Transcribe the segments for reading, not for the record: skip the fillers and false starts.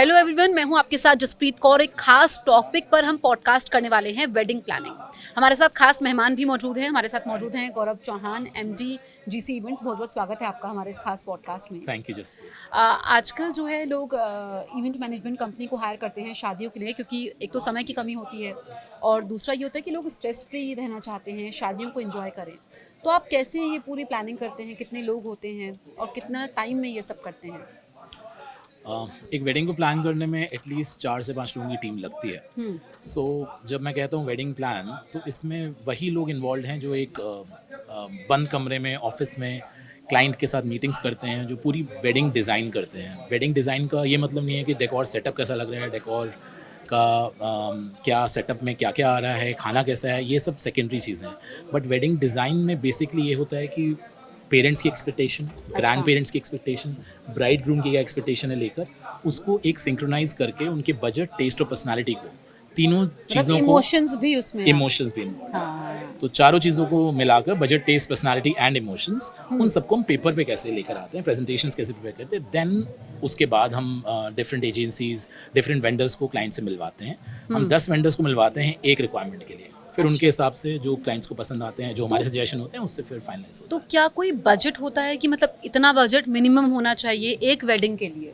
Hello everyone, मैं हूं आपके साथ जसप्रीत कौर। एक खास टॉपिक पर हम पॉडकास्ट करने वाले हैं, वेडिंग प्लानिंग। हमारे साथ खास मेहमान भी मौजूद हैं। हमारे साथ मौजूद हैं गौरव चौहान, एमडी जीसी इवेंट्स। बहुत बहुत स्वागत है आपका हमारे इस खास पॉडकास्ट में। Thank you Jasprit. आजकल जो है लोग इवेंट मैनेजमेंट कंपनी को हायर करते हैं शादियों के लिए, क्योंकि एक तो समय की कमी होती है और दूसरा ये होता है कि लोग स्ट्रेस फ्री रहना चाहते हैं, शादियों को एंजॉय करें। तो आप कैसे ये पूरी प्लानिंग करते हैं? कितने लोग होते हैं और कितना टाइम में ये सब करते हैं? एक वेडिंग को प्लान करने में एटलीस्ट 4 से 5 लोगों की टीम लगती है। सो जब मैं कहता हूँ वेडिंग प्लान, तो इसमें वही लोग इन्वॉल्व हैं जो एक बंद कमरे में ऑफिस में क्लाइंट के साथ मीटिंग्स करते हैं, जो पूरी वेडिंग डिज़ाइन करते हैं। वेडिंग डिज़ाइन का ये मतलब नहीं है कि डेकोर सेटअप कैसा लग रहा है, डेकोर का क्या सेटअप में क्या क्या आ रहा है, खाना कैसा है, ये सब सेकेंडरी चीज़ें हैं। बट वेडिंग डिज़ाइन में बेसिकली ये होता है कि पेरेंट्स की एक्सपेक्टेशन, ग्रैंड पेरेंट्स की एक्सपेक्टेशन, ब्राइड ग्रूम की क्या एक्सपेक्टेशन है, लेकर उसको एक सिंक्रोनाइज करके उनके बजट, टेस्ट और पर्सनालिटी को, तीनों चीज़ों को, इमोशंस भी उसमें इमोशंस भी तो चारों चीज़ों को मिलाकर budget, taste, personality and emotions, उन सबको हम पेपर पे कैसे लेकर आते हैं, प्रेजेंटेशंस कैसे प्रिपेयर करते हैं। देन उसके बाद हम डिफरेंट एजेंसीज, डिफरेंट वेंडर्स को क्लाइंट से मिलवाते हैं। हम 10 वेंडर्स को मिलवाते हैं एक रिक्वायरमेंट के लिए। फिर उनके हिसाब से जो क्लाइंट्स को पसंद आते हैं, जो हमारे सजेशन होते हैं, उससे फिर फाइनलाइज होता है। तो क्या कोई बजट होता है कि मतलब इतना बजट मिनिमम होना चाहिए एक वेडिंग के लिए?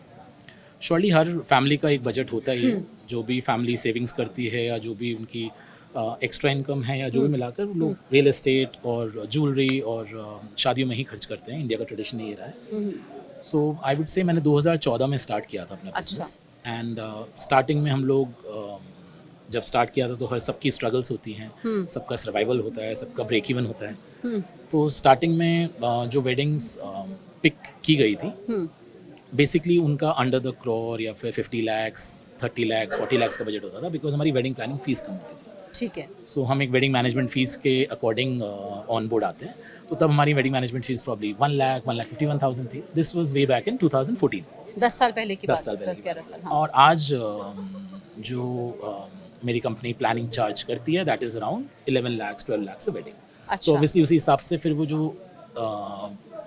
श्योरली हर फैमिली का एक बजट होता ही है। जो भी फैमिली सेविंग्स करती है या जो भी उनकी एक्स्ट्रा इनकम है या जो भी मिलाकर लोग रियल एस्टेट और ज्वेलरी और शादियों में ही खर्च करते हैं। इंडिया का ट्रेडिशन ये रहा है। सो आई वुड से मैंने 2014 में स्टार्ट किया था अपना बिजनेस। एंड स्टार्टिंग में हम लोग जब स्टार्ट किया था तो हर सबकी स्ट्रगल्स होती हैं, सबका सर्वाइवल होता है, सबका ब्रेक इवन होता है। तो स्टार्टिंग में जो वेडिंग्स पिक की गई थी, बेसिकली उनका अंडर द क्रॉर या फिर 50 लाख, 30 लाख, 40 लाख का बजट होता था, बिकॉज हमारी वेडिंग प्लानिंग फीस कम होती थी। ठीक है। सो हम एक वेडिंग मैनेजमेंट फीस के अकॉर्डिंग ऑन बोर्ड आते हैं। तो तब हमारी वेडिंग मैनेजमेंट फीस प्रॉब्ली 1,51,000 थी। This was way back in 2014। 10 साल पहले की 10 बात। साल पहले 10-11 साल। हाँ। और आज जो मेरी कंपनी प्लानिंग चार्ज करती है, that is around 11 lakh, 12 lakh से वेडिंग। अच्छा। तो ऑब्वियसली उसी हिसाब से फिर वो जो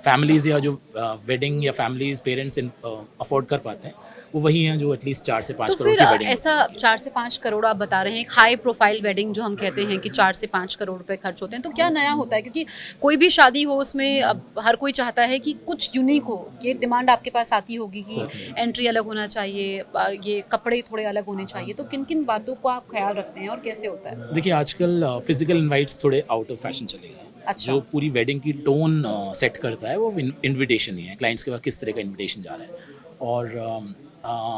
फैमिलीज़ या जो वेडिंग या फैमिलीज़ पेरेंट्स अफोर्ड कर पाते हैं, वो वही हैं जो एटलीस्ट 4 से 5 तो करोड़ फिर की वेडिंग। ऐसा 4 से 5 करोड़ आप बता रहे हैं, एक हाई प्रोफाइल वेडिंग जो हम कहते हैं कि 4 से 5 करोड़ रुपए खर्च होते हैं, तो क्या नया होता है? क्योंकि कोई भी शादी हो उसमें अब हर कोई चाहता है कि कुछ यूनिक हो। ये डिमांड आपके पास आती होगी कि एंट्री अलग होना चाहिए, ये कपड़े थोड़े अलग होने चाहिए। तो किन किन बातों को आप ख्याल रखते हैं और कैसे होता है? देखिए, आजकल फिजिकल इनवाइट्स थोड़े आउट ऑफ फैशन चले गए हैं। अच्छा। जो पूरी वेडिंग की टोन सेट करता है वो इनविटेशन ही है, क्लाइंट्स के पास किस तरह का इनविटेशन जा रहा है। और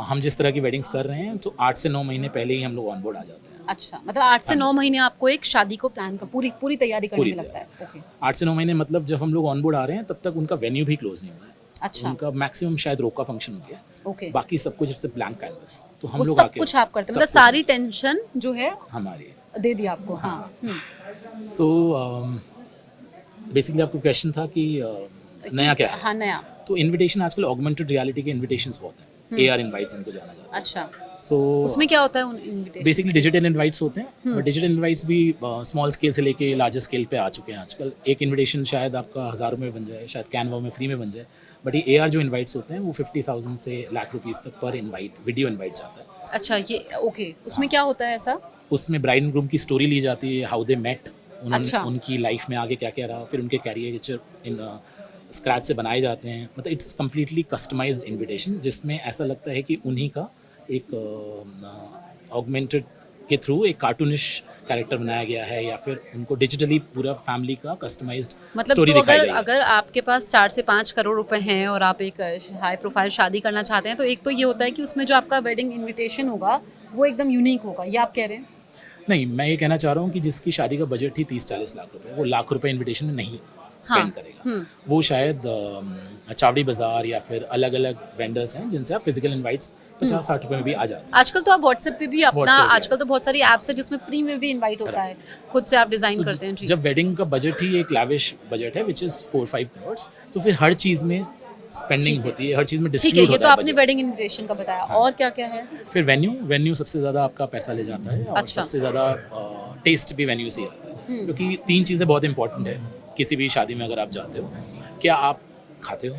हम जिस तरह की वेडिंग्स कर रहे हैं, तो 8 से 9 महीने पहले ही हम लोग ऑन बोर्ड आ जाते हैं। अच्छा, मतलब 8 से 9 महीने आपको एक शादी को प्लान कर पूरी पूरी तैयारी करने पूरी में लगता है। ओके। 8 से 9 महीने मतलब जब हम लोग ऑन बोर्ड आ रहे हैं, तब तक उनका वेन्यू भी क्लोज नहीं हुआ है। अच्छा। उनका मैक्सिमम शायद रोका फंक्शन हो गया। ओके। बाकी सब कुछ इट्स ब्लैंक कैनवस। तो हम वो लोग सब आके कुछ आप करते हैं, सब मतलब कुछ सारी टेंशन जो है हमारी। दे दी आपको। हाँ। सो बेसिकली आपका क्वेश्चन था कि नया क्या है। हाँ, नया। तो इनविटेशन आजकल ऑगमेंटेड रियलिटी के इनविटेशंस बहुत हैं। AR इनवाइट्स इनको जाना जाता है। अच्छा। सो उसमें क्या होता है उन इनविटेशन? बेसिकली डिजिटल इनवाइट्स होते हैं, बट डिजिटल इनवाइट्स भी स्मॉल स्केल से लेके लार्जर स्केल पे आ चुके हैं आजकल। एक इनविटेशन शायद आपका 1000 में बन जाए, शायद कैनवा में फ्री में बन जाए, बट ये AR जो इनवाइट्स होते हैं वो 50,000 से लाख रुपीज़ तक पर इनवाइट, वीडियो इनवाइट जाता है। अच्छा, ये ओके। उसमें क्या होता है ऐसा? उसमें ब्राइड एंड ग्रूम की स्टोरी ली जाती है, हाउ दे मेट, अच्छा। उनकी लाइफ में आगे क्या क्या रहा, फिर उनके कैरियर इन स्क्रैच से बनाए जाते हैं। मतलब इट्स कम्प्लीटली कस्टमाइज्ड इनविटेशन, जिसमें ऐसा लगता है कि उन्हीं का एक ऑगमेंटेड के थ्रू एक कार्टूनिश कैरेक्टर बनाया गया है, या फिर उनको डिजिटली पूरा फैमिली का कस्टमाइज्ड मतलब स्टोरी तो दिखाई अगर गई है। अगर आपके पास 4 से 5 करोड़ रुपए हैं और आप एक हाई प्रोफाइल शादी करना चाहते हैं, तो एक तो ये होता है कि उसमें जो आपका वेडिंग इनविटेशन होगा वो एकदम यूनिक होगा, ये आप कह रहे हैं? नहीं, मैं ये कहना चाह रहा हूँ कि जिसकी शादी का बजट ही 30-40 लाख रुपए, वो लाख रुपए इनविटेशन में नहीं स्पेंड करेगा। वो शायद चावड़ी बाजार या फिर अलग अलग वेंडर्स हैं जिनसे आप फिजिकल इनवाइट्स 50-60 रुपए में भी आ जाते हैं। आजकल तो आप व्हाट्सएप पे भी अपना, WhatsApp पे आजकल तो बहुत सारी ऐप्स है जिसमें फ्री में भी इनवाइट होता है, खुद से आप डिजाइन करते हैं। जी। जब वेडिंग का बजट ही एक लैविश बजट है, विच इज़ 4-5 करोड़, तो फिर हर चीज़ में स्पेंडिंग होती है, हर चीज़ में ठीक है, डिस्ट्रीब्यूट ये होता तो है आपने budget। वेडिंग इनविटेशन का बताया। और क्या क्या है? फिर वेन्यू सबसे ज़्यादा आपका पैसा ले जाता है, और अच्छा। सबसे ज़्यादा टेस्ट भी वेन्यू से ही आता है। क्योंकि 3 चीज़ें बहुत इंपॉर्टेंट है किसी भी शादी में। अगर आप जाते हो, क्या आप खाते हो,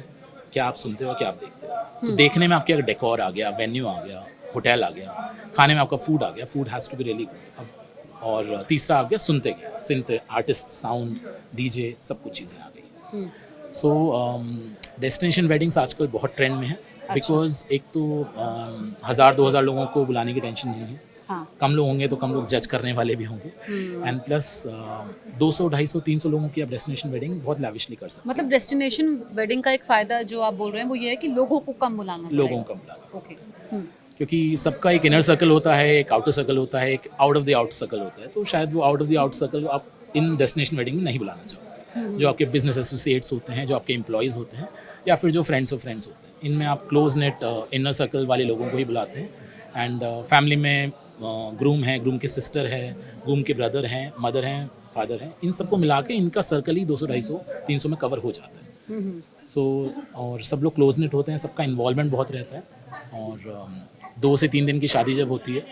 क्या आप सुनते हो, क्या आप देखते हो। तो देखने में आपके अगर डेकोर आ गया, वेन्यू आ गया, होटल आ गया, खाने में आपका फूड आ गया, food has to be really good. और तीसरा आ गया सुनते क्या, सुनते आर्टिस्ट, साउंड, डीजे, सब कुछ चीज़ें आ गई। सो डेस्टिनेशन वेडिंग्स आजकल बहुत ट्रेंड में है, बिकॉज एक तो 1000-2000 लोगों को बुलाने की टेंशन नहीं है। हाँ। कम लोग होंगे तो कम लोग जज करने वाले भी होंगे, एंड प्लस 200, 250, 300 लोगों की आप डेस्टिनेशन वेडिंग बहुत लैविशली कर सकते मतलब डेस्टिनेशन वेडिंग का एक फायदा जो आप बोल रहे हैं वो ये है कि लोगों को कम बुलाना हैं, लोगों पड़ेगा। को कम बुलाना। ओके। क्योंकि सबका एक इनर सर्कल होता है, एक आउटर सर्कल होता है, एक out of the out circle होता है, तो शायद वो out of the out circle आप इन डेस्टिनेशन वेडिंग में नहीं बुलाना चाहोगे। जो आपके बिजनेस एसोसिएट्स होते हैं, जो आपके एम्प्लॉयज़ होते हैं, या फिर जो फ्रेंड्स ऑफ फ्रेंड्स होते हैं, इनमें आप क्लोज नेट इनर सर्कल वाले लोगों को ही बुलाते हैं। एंड फैमिली में ग्रूम है, ग्रूम की सिस्टर है, ग्रूम के ब्रदर हैं, मदर हैं, फादर हैं, इन सबको मिला के इनका सर्कल ही 200, 250, 300 में कवर हो जाता है। सो और सब लोग क्लोज नेट होते हैं, सबका इन्वॉल्वमेंट बहुत रहता है। और 2 से 3 दिन की शादी जब होती है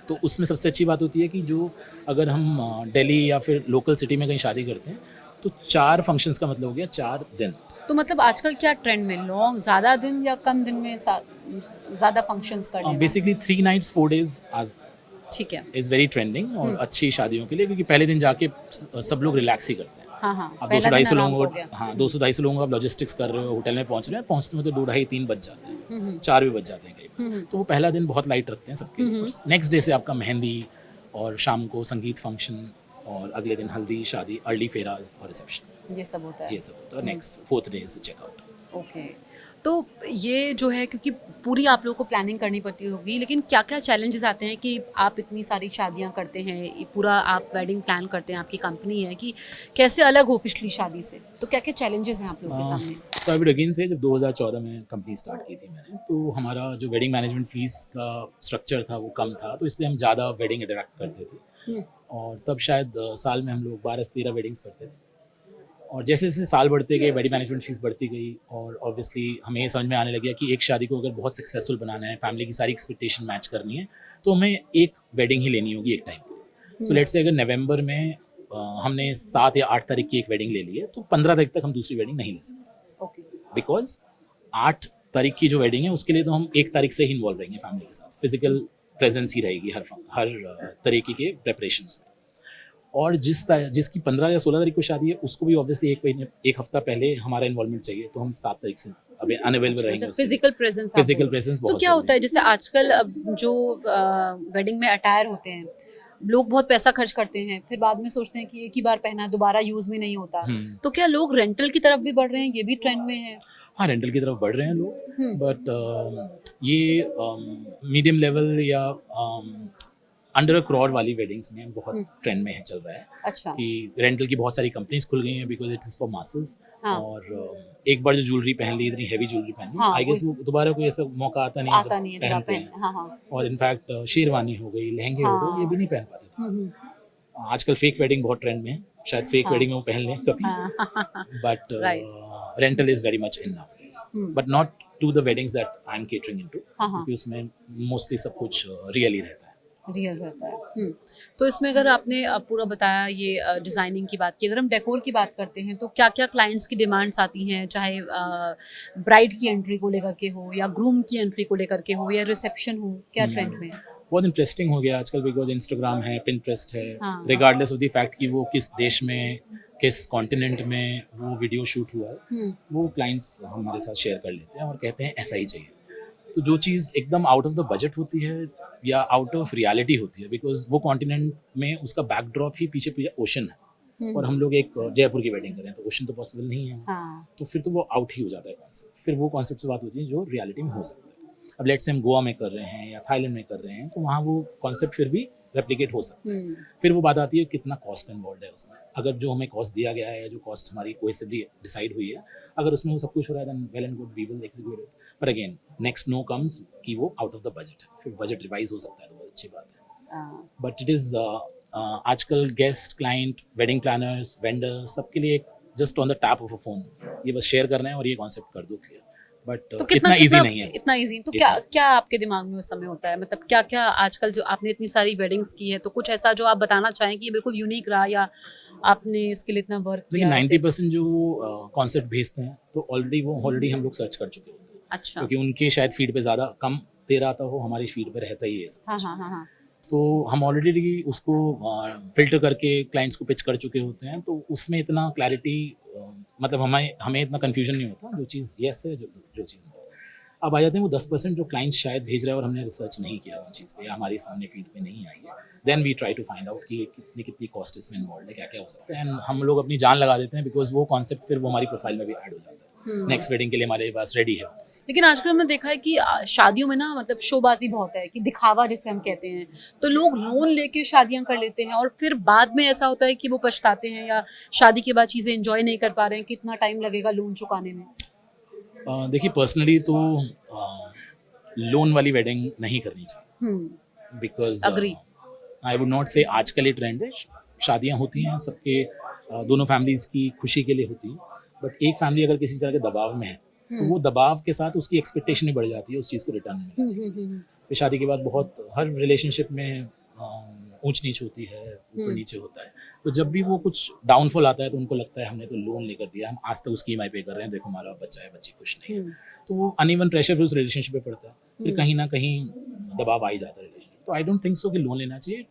तो उसमें सबसे अच्छी बात होती है कि जो अगर हम दिल्ली या फिर लोकल सिटी में कहीं शादी करते हैं तो 4 फंक्शंस का मतलब हो गया 4 दिन। तो मतलब आजकल क्या ट्रेंड में लॉन्ग ज़्यादा दिन या कम दिन में ज़्यादा फंक्शंस कर लेना? बेसिकली 3 नाइट्स 4 डेज ठीक है। इज़ वेरी ट्रेंडिंग और अच्छी शादियों के लिए, क्योंकि पहले दिन जाके सब लोग रिलैक्स ही करते हैं। हाँ हाँ, आप पहला 200-250 दिन आराम लोगों हो को, गया। हाँ 200-250 लोगों को आप लॉजिस्टिक्स कर रहे हो, होटल में पहुंच रहे हैं, पहुंचते में तो 2 ढाई 3 बज जाते हैं, 4 भी बज जाते हैं कई बार। तो वो पहला दिन बहुत लाइट रखते हैं सबके लिए। नेक्स्ट डे से आपका मेहंदी और शाम को संगीत फंक्शन और अगले दिन हल्दी, शादी, अर्ली फेराज और रिसेप्शन, ये सब होता है। ये सब होता है। Next 4th day is checkout. Okay. तो ये जो है क्योंकि पूरी आप लोगों को प्लानिंग करनी पड़ती होगी, लेकिन क्या क्या चैलेंजेस आते हैं कि आप इतनी सारी शादियां करते हैं, ये पूरा आप वेडिंग प्लान करते हैं, आपकी कंपनी है, कि कैसे अलग हो पिछली शादी से, तो क्या क्या चैलेंजेस हैं आप लोगों के सामने? सो आई वुड अगेन से, जब 2014 में कंपनी स्टार्ट की थी मैंने, तो हमारा जो वेडिंग मैनेजमेंट फीस का स्ट्रक्चर था वो कम था, तो इसलिए हम ज़्यादा वेडिंग अट्रैक्ट करते थे। और तब शायद साल में हम लोग 12 से 13 वेडिंग्स करते थे। और जैसे जैसे साल बढ़ते गए, वेडिंग मैनेजमेंट फीस बढ़ती गई, और ऑब्वियसली हमें ये समझ में आने लग गया कि एक शादी को अगर बहुत सक्सेसफुल बनाना है, फैमिली की सारी एक्सपेक्टेशन मैच करनी है, तो हमें एक वेडिंग ही लेनी होगी एक टाइम पे। सो लेट्स से अगर नवंबर में हमने 7 या 8 तारीख की एक वेडिंग ले ली है, तो 15 तारीख तक हम दूसरी वेडिंग नहीं ले सकते। ओके। बिकॉज 8 तारीख की जो वेडिंग है उसके लिए तो हम 1 तारीख से ही इन्वॉल्व रहेंगे फैमिली के साथ, फिजिकल प्रेजेंस ही रहेगी हर तरीके के प्रेपरेशंस में। और जिसकी 15 या 16 तारीख को शादी है उसको भी ऑब्वियसली एक हफ्ता पहले हमारा इन्वॉल्वमेंट चाहिए, तो हम 7 तारीख से अभी अनअवेलेबल रहेंगे। फिजिकल प्रेजेंस फिजिकल प्रेजेंस तो बहुत क्या होता है, जैसे आजकल अब जो वेडिंग में अटायर होते हैं, लोग बहुत पैसा खर्च करते हैं, फिर बाद में सोचते हैं कि एक ही बार पहना, दोबारा यूज में नहीं होता, तो क्या लोग रेंटल की तरफ भी बढ़ रहे हैं? ये भी ट्रेंड में है। हाँ, रेंटल की तरफ बढ़ रहे हैं लोग, बट ये मीडियम लेवल या अंडर करोड़ वाली वेडिंग्स में बहुत ट्रेंड में है, चल रहा है। अच्छा। कि रेंटल की बहुत सारी कंपनीज खुल गई हैं, because it is for masses. हाँ। और एक बार जो ज्वेलरी पहन ली, इतनी हैवी ज्वेलरी पहन ली, हाँ, आई गेस वो दोबारा कोई ऐसा मौका आता नहीं है आता जब नहीं है पहनते हैं। हाँ हाँ। और इनफैक्ट शेरवानी हो गई, लहंगे हो गए, ये भी नहीं पहन पाते थे। आजकल फेक वेडिंग बहुत ट्रेंड में है, शायद फेक वेडिंग में वो पहन लें कभी, हाँ। But Right. Rental is very much in nowadays, but not to the weddings that I am catering into, क्योंकि उसमें मोस्टली सब कुछ रियल ही रहता है। रियल रहता है। तो इसमें अगर आपने पूरा बताया ये डिज़ाइनिंग की बात की, अगर हम डेकोर की बात करते हैं तो क्या क्या क्लाइंट्स की डिमांड्स आती हैं, चाहे ब्राइड की एंट्री को लेकर के हो या ग्रूम की एंट्री को लेकर के हो या रिसेप्शन हो, क्या ट्रेंड में है? बहुत इंटरेस्टिंग हो गया आजकल, बिकॉज इंस्टाग्राम है, पिंटरेस्ट है, हाँ। रिगार्डलेस ऑफ द फैक्ट कि वो किस देश में, किस कॉन्टिनेंट में वो वीडियो शूट हुआ है, वो क्लाइंट्स हमारे साथ शेयर कर लेते हैं और कहते हैं ऐसा ही चाहिए। तो जो चीज़ एकदम आउट ऑफ द बजट होती है या आउट ऑफ रियलिटी होती है, बिकॉज वो कॉन्टिनेंट में उसका बैकड्रॉप ही पीछे पीछे ओशन है, और हम लोग एक जयपुर की वेडिंग करें तो ओशन तो पॉसिबल नहीं है। हाँ। तो फिर तो वो आउट ही हो जाता है कॉन्सेप्ट। फिर वो कॉन्सेप्ट से बात होती है जो रियलिटी में हो सकता है। अब लेट्स से हम गोवा में कर रहे हैं या थाईलैंड में कर रहे हैं, तो वहाँ वो कॉन्सेप्ट फिर भी रेप्लिकेट हो सकता है। फिर वो बात आती है कितना कॉस्ट इन्वॉल्व है उसमें। अगर जो हमें कॉस्ट दिया गया है या जो कॉस्ट हमारी कोहेसिवली डिसाइड हुई है, अगर उसमें वो सब कुछ हो रहा है, then well and good, we will execute it. पर अगेन नेक्स्ट नो कम्स कि वो आउट ऑफ द बजट है, फिर बजट रिवाइज हो सकता है, तो बहुत अच्छी बात है। बट इट इज़ आजकल guest, client, wedding planners, vendors, सबके लिए just on the tap of a phone ये बस शेयर करना है और ये कॉन्सेप्ट कर दो क्लियर, बट तो इतना इजी नहीं है। इतना इजी तो क्या क्या आपके दिमाग में उस समय होता है, मतलब क्या क्या आजकल जो आपने इतनी सारी वेडिंग्स की है तो कुछ ऐसा जो आप बताना चाहें कि ये बिल्कुल यूनिक रहा या आपने इसके लिए इतना वर्क देखिए किया ऐसे? 90% जो कॉन्सेप्ट भेजते हैं तो ऑलरेडी हम लोग सर्च कर चुके होते हैं, अच्छा। क्योंकि उनके शायद फीड पे ज़्यादा कम दे रहा था, वो हमारी फीड पे रहता ही है सब हाँ कुछ। हाँ हाँ हाँ। तो हम ऑलरेडी उसको फिल्टर करके क्लाइंट्स को पिच कर चुके होते हैं, तो उसमें इतना क्लैरिटी मतलब हमें इतना कन्फ्यूजन नहीं होता, जो चीज़ येस है, जो चीज़ नहीं है। अब आ जाते हैं वो 10% जो क्लाइंट शायद भेज रहा है और हमने रिसर्च नहीं किया उन चीज़ पे या हमारे सामने फीड पे नहीं आई है, then we try to find out कि कितनी कितनी कॉस्ट इसमें इन्वॉल्व है, क्या क्या हो सकता है, एंड हम लोग अपनी जान लगा देते हैं, बिकॉज वो कॉन्सेप्ट फिर वो हमारी प्रोफाइल में भी ऐड हो जाता है। नेक्स्ट वेडिंग के लिए हमारे पास रेडी है। लेकिन आजकल हमने देखा है कि शादियों में ना मतलब शोबाजी बहुत है कि दिखावा जिसे हम कहते हैं, तो लोग लोन लेके शादियां कर लेते हैं और फिर बाद में ऐसा होता है कि वो पछताते हैं या शादी के बाद चीज़ें एंजॉय नहीं कर पा रहे हैं, कितना टाइम लगेगा लोन चुकाने में। देखिए पर्सनली तो लोन वाली वेडिंग नहीं करनी चाहिए, because agree. I would not से आजकल ये ट्रेंड है, शादियां होती हैं सबके, दोनों फैमिलीज़ की खुशी के लिए होती है, बट एक फैमिली अगर किसी तरह के दबाव में है तो वो दबाव के साथ उसकी एक्सपेक्टेशन भी बढ़ जाती है उस चीज़ को रिटर्न में। फिर शादी के बाद बहुत हर रिलेशनशिप में ऊंच नीच होती है, ऊपर नीचे होता है, तो जब भी वो कुछ डाउनफॉल आता है तो उनको लगता है हमने तो लोन लेकर दिया, हम आज तक उसकी ईएमआई पे कर रहे हैं, देखो हमारा बच्चा है, बच्ची खुश नहीं है, तो वो अनइवन प्रेशर उस रिलेशनशिप पे पड़ता है, फिर कहीं ना कहीं दबाव आ ही जाता है रिलेशनशिप। तो आई डोंट थिंक सो कि लोन लेना चाहिए।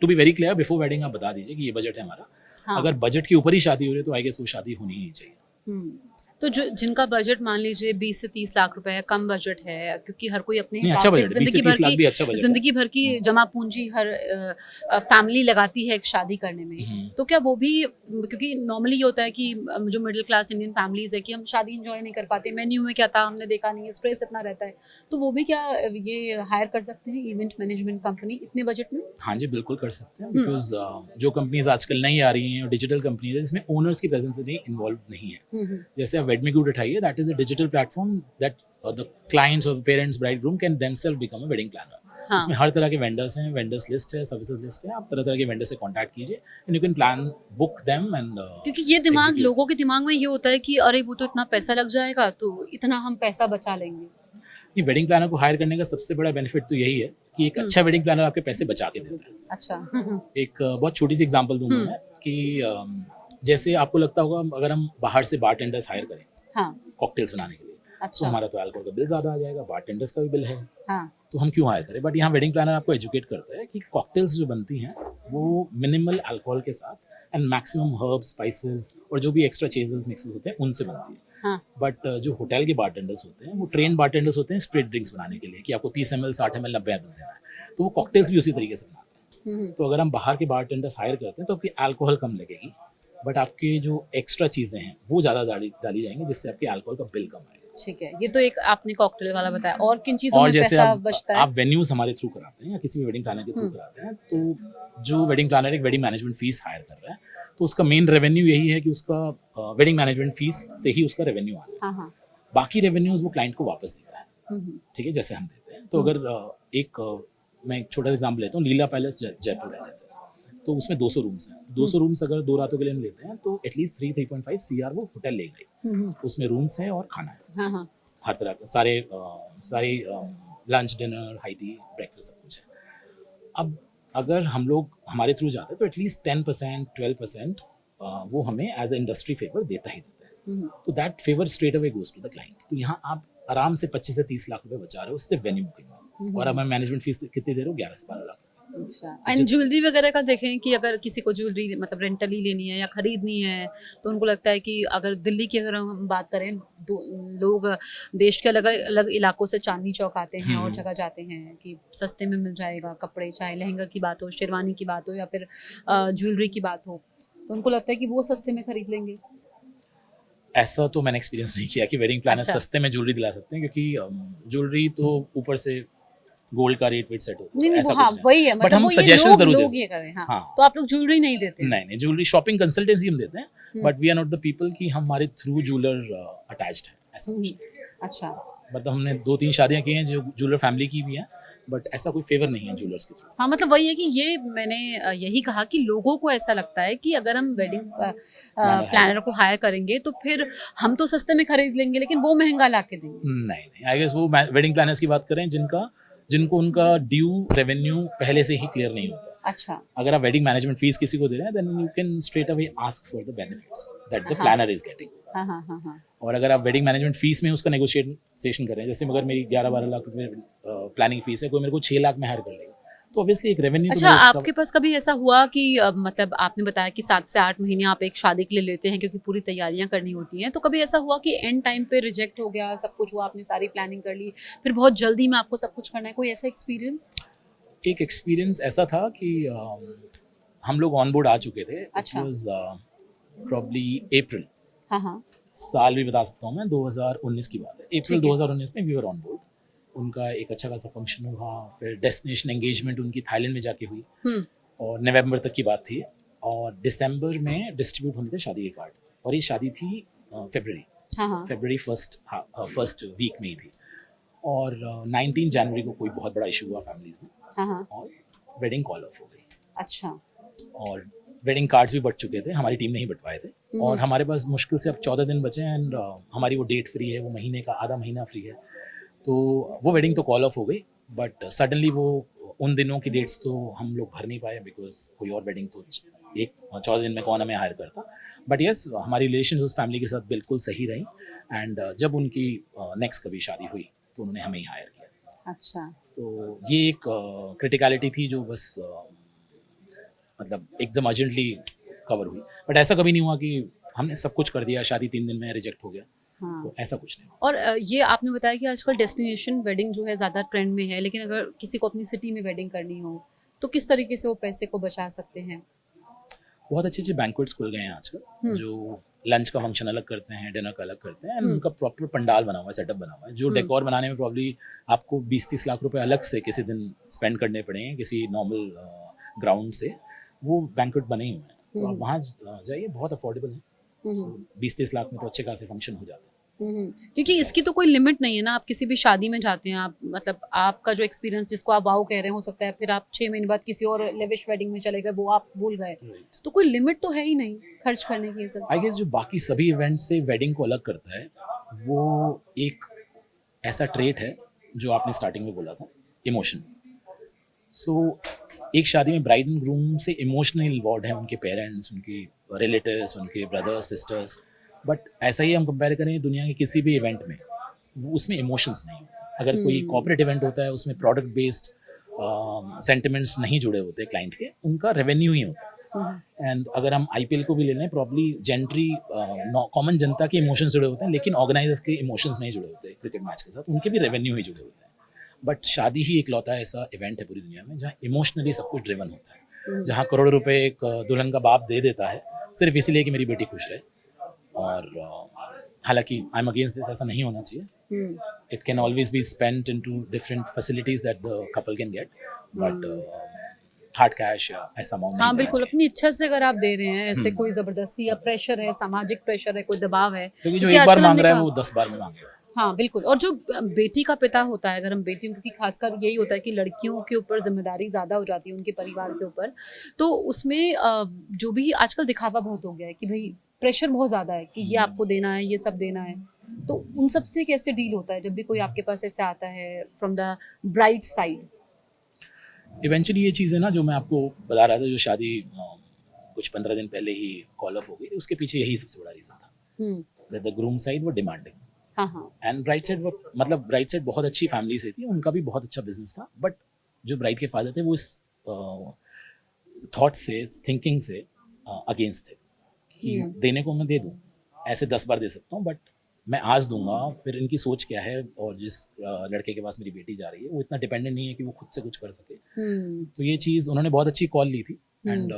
To be very clear, before wedding आप बता दीजिए कि ये बजट है हमारा। हाँ। अगर बजट के ऊपर ही शादी हो रही है तो आई गेस वो शादी होनी ही नहीं चाहिए। तो जो जिनका बजट मान लीजिए 20 से 30 लाख रुपए है, कम बजट है, क्योंकि हर कोई अपने नहीं, हिसाब अच्छा से बजट है, 20 से 30 लाख भी अच्छा बजट है। जिंदगी भर की जमा पूंजी हर फैमिली लगाती है एक शादी करने में, तो क्या वो भी, क्योंकि नॉर्मली ये होता है कि जो मिडिल क्लास इंडियन फैमिलीज है कि हम शादी एंजॉय नहीं कर पाते, मेन्यू में क्या था हमने देखा नहीं है, स्ट्रेस इतना रहता है, तो वो भी क्या ये हायर कर सकते हैं इवेंट मैनेजमेंट कंपनी इतने बजट में? हाँ जी, बिल्कुल कर सकते हैं, बिकॉज जो कंपनीज आजकल नई आ रही हैं और डिजिटल कंपनीज है जिसमें ओनर्स की प्रेजेंस इतनी इन्वॉल्व नहीं है, जैसे आप वेडमीगूड उठाइए, that is a digital platform that the clients और parents bride groom can themselves become a wedding planner. हाँ। उसमें हर तरह के वेंडर्स हैं, वेंडर्स लिस्ट है, सर्विसेज लिस्ट है, आप तरह तरह के वेंडर से कॉन्टैक्ट कीजिए and you can plan book them and क्योंकि ये दिमाग लोगों के दिमाग में ये होता है कि अरे वो तो इतना पैसा लग जाएगा तो इतना हम पैसा बचा लेंगे। ये वेडिंग प्लानर को हायर करने का सबसे बड़ा बेनिफिट तो यही है कि एक अच्छा वेडिंग प्लानर आपके पैसे बचा के देता है। अच्छा। एक बहुत छोटी सी एग्जांपल दूंगा मैं कि जैसे आपको लगता होगा अगर हम बाहर से बारटेंडर्स हायर करें हाँ। कॉकटेल्स बनाने के लिए, अच्छा। तो हमारा तो अल्कोहल का बिल ज़्यादा आ जाएगा, बारटेंडर्स का भी बिल है, हाँ। तो हम क्यों हायर करें। बट यहाँ वेडिंग प्लानर आपको एजुकेट करता है कि कॉकटेल्स जो बनती हैं वो मिनिमल अल्कोहल के साथ एंड मैक्सिमम हर्ब स्पाइसेस और जो भी एक्स्ट्रा चीजेस मिक्सेस होते हैं उनसे बनती है। हाँ। बट जो होटल के बारटेंडर्स होते हैं वो ट्रेन बारटेंडर्स होते हैं स्ट्रेट ड्रिंक्स बनाने के लिए, कि आपको 30 ml 60 ml 90 ml देना है, तो वो कॉकटेल्स भी उसी तरीके से बनाते हैं। तो अगर हम बाहर के बारटेंडर्स हायर करते हैं तो आपकी अल्कोहल कम लगेगी, बट आपके जो एक्स्ट्रा चीज़ें हैं वो ज़्यादा डाली जाएंगी, जिससे आपके अल्कोहल का बिल कम आएगा। ठीक है, ये तो एक आपने कॉकटेल वाला बताया, और किन चीजों और में जैसे पैसा बचता है? आप वेन्यूज हमारे थ्रू कराते हैं या किसी भी वेडिंग प्लानर के थ्रू कराते हैं, तो जो वेडिंग प्लानर एक वेडिंग मैनेजमेंट फीस हायर कर रहा है, तो उसका मेन रेवेन्यू यही है कि उसका वेडिंग मैनेजमेंट फीस से ही उसका रेवेन्यू आ रहा है। हाँ हाँ। बाकी रेवेन्यूज वो क्लाइंट को वापस देता है, ठीक है, जैसे हम देते हैं। तो अगर मैं एक छोटा सा एग्जाम्पल लेता हूँ, लीला पैलेस जयपुर है जैसे, तो उसमें 200 रूम्स हैं। 200 रूम्स अगर 2 रातों के लिए हम लेते हैं तो एटलीस्ट 3.5 CR वो होटल ले गई, उसमें रूम्स है और खाना है। हाँ हाँ। हर तरह का सारे lunch dinner high tea breakfast सब कुछ है। अब अगर हम लोग हमारे थ्रू जाते हैं तो एटलीस्ट 10% 12% वो हमें एज ए इंडस्ट्री फेवर देता ही देता है, तो that favour straight away goes to the client. तो यहाँ आप आराम से 25 से 30 लाख रुपए बचा रहे हो उससे वेन्यू बुकिंग में, और अब मैं मैनेजमेंट फीस कितनी दे रहा हूँ, 11 से 12 लाख। अच्छा। एंड ज्वेलरी वगैरह का देखें कि अगर किसी को ज्वेलरी मतलब रेंटली लेनी है या खरीदनी है, तो उनको लगता है कि अगर दिल्ली की अगर हम बात करें, लोग देश के अलग अलग इलाकों से चांदनी चौक आते हैं और जगह जाते हैं कि सस्ते में मिल जाएगा कपड़े, चाहे लहंगा की बात हो, शेरवानी की बात हो या फिर ज्वेलरी की बात हो, तो उनको लगता है कि वो सस्ते में खरीद लेंगे। ऐसा तो मैंने एक्सपीरियंस नहीं किया कि वेडिंग प्लानर अच्छा। सस्ते में ज्वेलरी दिला सकते हैं, क्योंकि ज्वेलरी तो ऊपर से गोल्ड का रेट वेट सेट होता नहीं, है, ऐसा हाँ, कुछ नहीं। वही है, बट मतलब हम वो ये सजेशन जरूर लोग दे ये सकते करें। हाँ। हाँ। तो आप लोग ज्वेलरी नहीं देते? नहीं, ज्वेलरी शॉपिंग कंसल्टेंसी हम देते हैं, but we are not the people कि हमारे थ्रू ज्वेलर अटैच्ड है, ऐसा कुछ नहीं। अच्छा। मतलब हमने 2-3 शादियां की हैं जो ज्वेलर फैमिली की भी हैं, बट ऐसा कोई फेवर नहीं है ज्वेलर्स के थ्रू। हाँ, मतलब वही है कि ये मैंने यही कहा कि लोगों को ऐसा लगता है कि अगर हम वेडिंग प्लानर को हायर करेंगे तो फिर हम तो सस्ते में खरीद लेंगे लेकिन वो महंगा ला के देंगे। नहीं, आई गेस वो वेडिंग प्लानर्स की बात करें जिनको उनका ड्यू रेवेन्यू पहले से ही क्लियर नहीं होता। अच्छा। अगर आप वेडिंग मैनेजमेंट फीस किसी को दे रहे हैं then you can straight away ask for the benefits that the हाँ। Planner is getting. हाँ हाँ हाँ हाँ। और अगर आप वेडिंग मैनेजमेंट फीस में उसका नेगोशिएशन करें, जैसे अगर मेरी 11-12 लाख रुपए प्लानिंग फीस है, कोई मेरे को 6 लाख में हायर कर लेगा तो ऑब्वियसली एक रेवेन्यू। अच्छा, आपके पास कभी ऐसा हुआ कि मतलब आपने बताया कि 7 से 8 महीने आप एक शादी के लिए लेते हैं क्योंकि पूरी तैयारियां करनी होती हैं, तो कभी ऐसा हुआ कि एंड टाइम पे रिजेक्ट हो गया, सब कुछ हुआ, आपने सारी प्लानिंग कर ली, फिर बहुत जल्दी में आपको सब कुछ करना है, कोई ऐसा एक्सपीरियंस? एक एक्सपीरियंस ऐसा था कि हम लोग ऑन बोर्ड आ चुके थे। अच्छा। इट वाज प्रॉब्ली अप्रैल, हाँ हाँ। साल भी बता सकता हूँ मैं, 2019 की बात है। अप्रैल ठीक है। 2019 में वी वर ऑन बोर्ड। उनका एक अच्छा खासा फंक्शन हुआ, फिर डेस्टिनेशन एंगेजमेंट उनकी थाईलैंड में जाके हुई और नवंबर तक की बात थी। और दिसंबर में डिस्ट्रीब्यूट होने थे शादी के कार्ड, और ये शादी थी फरवरी हाँ हाँ। फरवरी फर्स्ट वीक में ही थी। और 19 जनवरी को कोई बहुत बड़ा इशू हुआ फैमिलीज में हाँ हाँ। और वेडिंग कॉल ऑफ हो गई। अच्छा। और वेडिंग कार्ड्स भी बट चुके थे, हमारी टीम नहीं बट पाए थे और हमारे पास मुश्किल से अब 14 दिन बचे हैं एंड हमारी वो डेट फ्री है, वो महीने का आधा महीना फ्री है। तो वो वेडिंग तो कॉल ऑफ हो गई, बट सडनली वो उन दिनों की डेट्स तो हम लोग भर नहीं पाए बिकॉज कोई और वेडिंग तो एक 14 दिन में कौन हमें हायर करता। बट यस, हमारी रिलेशन उस फैमिली के साथ बिल्कुल सही रही एंड जब उनकी नेक्स्ट कभी शादी हुई तो उन्होंने हमें ही हायर किया। अच्छा। तो ये एक क्रिटिकलिटी थी जो बस मतलब एकदम अर्जेंटली कवर हुई। बट ऐसा कभी नहीं हुआ कि हमने सब कुछ कर दिया, शादी 3 दिन में रिजेक्ट हो गया। हाँ। तो ऐसा कुछ नहीं हुआ। और ये आपने बताया कि आजकल डेस्टिनेशन वेडिंग जो है ज़्यादा ट्रेंड में है, लेकिन अगर किसी को अपनी सिटी में वेडिंग करनी हो तो किस तरीके से वो पैसे को बचा सकते हैं? बहुत अच्छे अच्छे बैंक्वेट्स खुल गए हैं आजकल, जो लंच का फंक्शन अलग करते हैं, डिनर का अलग करते हैं एंड उनका प्रॉपर पंडाल बना हुआ है, सेटअप बना हुआ है। जो डेकोर बनाने में प्रॉब्ली आपको 20-30 लाख रुपए अलग से किसी दिन स्पेंड करने पड़ेंगे किसी नॉर्मल ग्राउंड से, वो बैंक्वेट बने ही हुए हैं। तो आप वहाँ जाइए, बहुत अफोर्डेबल है। 20-30 लाख में तो अच्छे खासे फंक्शन हो जाते हैं। क्योंकि इसकी तो कोई लिमिट नहीं है ना, आप किसी भी शादी में जाते हैं, आप मतलब आपका जो एक्सपीरियंस जिसको आप वाओ कह रहे हैं, हो सकता है फिर आप 6 महीने बाद किसी और लेविश वेडिंग में चले गए, वो आप भूल गए। तो कोई लिमिट तो है ही नहीं खर्च करने की। सब आई गेस जो बाकी सभी इवेंट्स से वेडिंग को अलग करता है वो एक ऐसा ट्रेट है जो आपने स्टार्टिंग में बोला था, इमोशन। सो एक शादी में ब्राइड एंड ग्रूम से इमोशनली इन्वॉल्व है उनके पेरेंट्स, उनके रिलेटिव्स, उनके ब्रदर्स सिस्टर्स। बट ऐसा ही हम कंपेयर करें दुनिया के किसी भी इवेंट में, वो उसमें इमोशंस नहीं होते। अगर कोई कॉर्पोरेट इवेंट होता है उसमें प्रोडक्ट बेस्ड सेंटिमेंट्स नहीं जुड़े होते क्लाइंट के, उनका रेवेन्यू ही होता है। एंड अगर हम आईपीएल को भी ले लें, प्रॉब्ली जेंट्री कॉमन जनता के इमोशंस जुड़े होते हैं लेकिन ऑर्गेनाइजर्स के इमोशंस नहीं जुड़े होते क्रिकेट मैच के साथ, उनके भी रेवेन्यू ही जुड़े होते हैं। बट शादी ही इकलौता ऐसा इवेंट है पूरी दुनिया में जहाँ इमोशनली सब कुछ ड्रिवन होता है, जहाँ करोड़ों रुपए एक दुल्हन का बाप दे देता है सिर्फ इसीलिए कि मेरी बेटी खुश रहे। और हालांकि आई एम अगेंस्ट दिस, ऐसा नहीं होना चाहिए। It can always be spent into different facilities that the couple can get, but hard cash या ऐसा अमाउंट। हाँ बिल्कुल, अपनी इच्छा से अगर आप दे रहे हैं, ऐसे कोई जबरदस्ती या प्रेशर है, सामाजिक प्रेशर है, कोई दबाव है, क्योंकि जो एक बार मांग रहा है वो 10 बार में मांगेगा। हाँ बिल्कुल। और जो बेटी का पिता होता है, अगर हम बेटियों, क्योंकि खासकर यही होता है कि लड़कियों के ऊपर जिम्मेदारी ज़्यादा हो जाती है उनके परिवार के ऊपर, तो उसमें जो भी आजकल दिखावा बहुत हो गया है कि भाई प्रेशर बहुत ज़्यादा है कि ये आपको देना है, ये सब देना है, तो उन सब से कैसे डील होता है जब भी कोई आपके पास ऐसे आता है from the bride side? Eventually ये चीज़ है ना जो मैं आपको बता रहा था, जो शादी कुछ 15 दिन पहले ही कॉल ऑफ हो गई, उसके पीछे यही सबसे बड़ा रीज़न था। द ग्रूम साइड वो डिमांडिंग, हाँ हाँ, एंड ब्राइड साइड वो, मतलब ब्राइड साइड बहुत अच्छी फैमिली से थी, उनका भी बहुत अच्छा बिजनेस था, बट जो ब्राइड के फादर थे वो इस थॉट से, थिंकिंग से अगेंस्ट थे कि देने को मैं दे दूँ, ऐसे 10 बार दे सकता हूँ बट मैं आज दूंगा। फिर इनकी सोच क्या है, और जिस लड़के के पास मेरी बेटी जा रही है वो इतना डिपेंडेंट नहीं है कि वो खुद से कुछ कर सके। तो ये चीज़ उन्होंने बहुत अच्छी कॉल ली थी एंड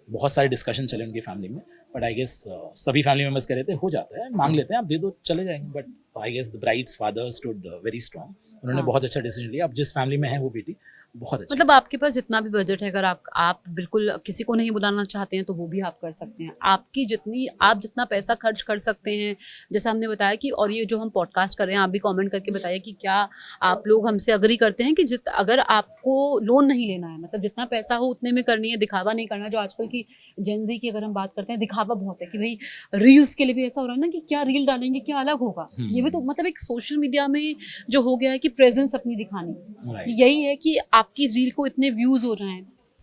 बहुत सारे डिस्कशन चले उनकी फैमिली में, बट आई गेस सभी फैमिली मेम्बर्स कह रहे थे हो जाता है, मांग लेते हैं, आप दे दो चले जाएंगे। But I guess the bride's father stood very strong, उन्होंने बहुत अच्छा डिसीजन लिया। अब जिस फैमिली में है वो बेटी, बहुत अच्छा। मतलब आपके पास जितना भी बजट है, अगर आप बिल्कुल किसी को नहीं बुलाना चाहते हैं तो वो भी आप कर सकते हैं। आपकी जितनी आप जितना पैसा खर्च कर सकते हैं, जैसा हमने बताया कि, और ये जो हम पॉडकास्ट कर रहे हैं, आप भी कमेंट करके बताइए कि क्या आप लोग हमसे अग्री करते हैं कि अगर आपको लोन नहीं लेना है, मतलब जितना पैसा हो उतने में करनी है, दिखावा नहीं करना। जो आजकल की जेनजी की अगर हम बात करते हैं, दिखावा बहुत है कि भाई रील्स के लिए भी ऐसा हो रहा है ना कि क्या रील डालेंगे, क्या अलग होगा। ये भी तो मतलब एक सोशल मीडिया में जो हो गया है कि प्रेजेंस अपनी दिखानी, Right. यही है कि आपकी रील को इतने व्यूज हो जाएं।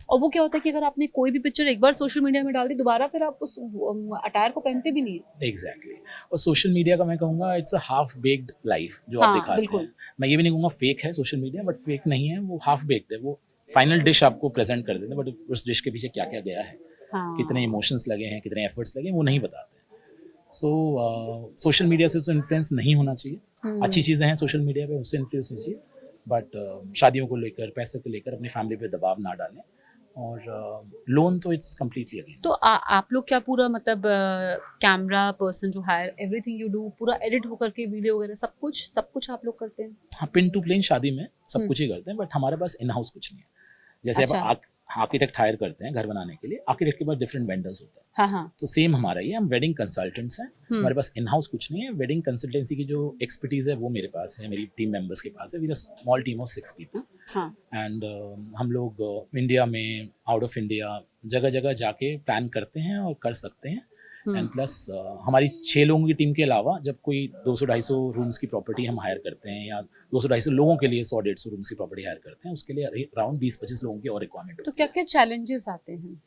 और वो क्या होता है कि अगर आपने कोई भी पिक्चर एक बार सोशल मीडिया में डाल दी, दोबारा फिर आप उस अटायर को पहनते भी नहीं है। एग्जैक्टली और सोशल मीडिया का मैं कहूँगा it's a half baked life जो आप हाँ दिखाते बिल्कुल। हैं। मैं ये भी नहीं कहूँगा फेक है सोशल मीडिया, बट फेक नहीं है, वो हाफ बेक्ड है। वो फाइनल डिश आपको प्रेजेंट कर देते हैं, बट उस डिश के पीछे क्या क्या गया है, कितने हाँ इमोशंस लगे हैं, कितने एफर्ट्स लगे हैं, वो नहीं बताते। सो सोशल मीडिया से तो इन्फ्लुएंस नहीं होना चाहिए। अच्छी चीज़ें हैं सोशल मीडिया पे, उससे इन्फ्लुएंस नहीं चाहिए, बट शादियों को लेकर, पैसे को लेकर अपनी फैमिली पे दबाव ना डालें। और लोन तो इट्स कम्प्लीटली तो अगेंस्ट। आप लोग क्या पूरा मतलब कैमरा पर्सन जो हायर एवरीथिंग यू डू, पूरा एडिट हो करके वीडियो वगैरह सब कुछ आप लोग करते हैं? हाँ, पिन टू प्लेन शादी में सब हम्म, कुछ ही करते हैं, बट हमारे पास इन हाउस कुछ नहीं है। जैसे अच्छा। अब आर्किटेक्ट हायर करते हैं घर बनाने के लिए, आर्किटेक्ट के पास डिफरेंट वेंडर्स होते हैं, हाँ हाँ। तो सेम हमारा ही है। हम वेडिंग कंसल्टेंट्स हैं, हमारे पास इन हाउस कुछ नहीं है। वेडिंग कंसल्टेंसी की जो एक्सपर्टीज़ है वो मेरे पास है, मेरी टीम मेंबर्स के पास है। We are small team of 6 people हाँ एंड हम लोग इंडिया में, आउट ऑफ इंडिया, जगह जगह जाके प्लान करते हैं और कर सकते हैं। एंड प्लस हमारी 6 लोगों की टीम के अलावा जब कोई 200-250 रूम्स की प्रॉपर्टी हम हायर करते हैं, या 200-250 लोगों के लिए 100-150 रूम्स की प्रॉपर्टी हायर करते हैं, उसके लिए अराउंड 20-25 लोगों की और रिक्वायरमेंट तो होती है। क्या क्या चैलेंजेस आते हैं?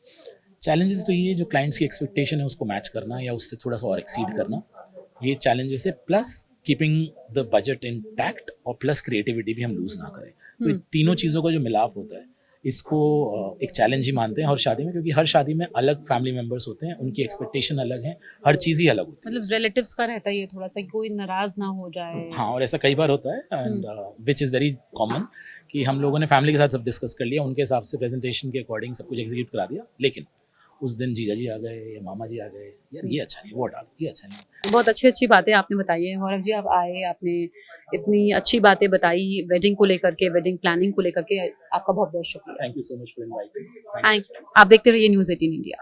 चैलेंजेस तो ये जो क्लाइंट्स की एक्सपेक्टेशन है उसको मैच करना या उससे थोड़ा सा और एक्सीड करना, ये चैलेंजेस है। Plus keeping the budget in tact, और प्लस क्रिएटिविटी भी हम लूज़ ना करें। तो इन तीनों चीज़ों का जो मिलाप होता है, इसको एक चैलेंज ही मानते हैं हर शादी में, क्योंकि हर शादी में अलग फैमिली मेम्बर्स होते हैं, उनकी एक्सपेक्टेशन अलग है, हर चीज़ ही अलग होती है। मतलब रिलेटिव्स का रहता है ये थोड़ा सा कि कोई नाराज ना हो जाए। हाँ, और ऐसा कई बार होता है, and which is very common, कि हम लोगों ने फैमिली के साथ सब डिस्कस कर लिया, उनके हिसाब से प्रेजेंटेशन के अकॉर्डिंग सब कुछ एग्जीक्यूट करा दिया, लेकिन उस दिन जीजा जी आ गए या मामा जी आ गए, यार ये अच्छा नहीं, वो हटा, ये अच्छा नहीं। बहुत अच्छी अच्छी बातें आपने बताई है गौरव जी। आप आए, आपने इतनी अच्छी बातें बताई वेडिंग को लेकर के, वेडिंग प्लानिंग को लेकर के। आपका बहुत बहुत शुक्रिया। Thank you so much for inviting. Thank you. आप देखते रहिए न्यूज़ 18 इंडिया।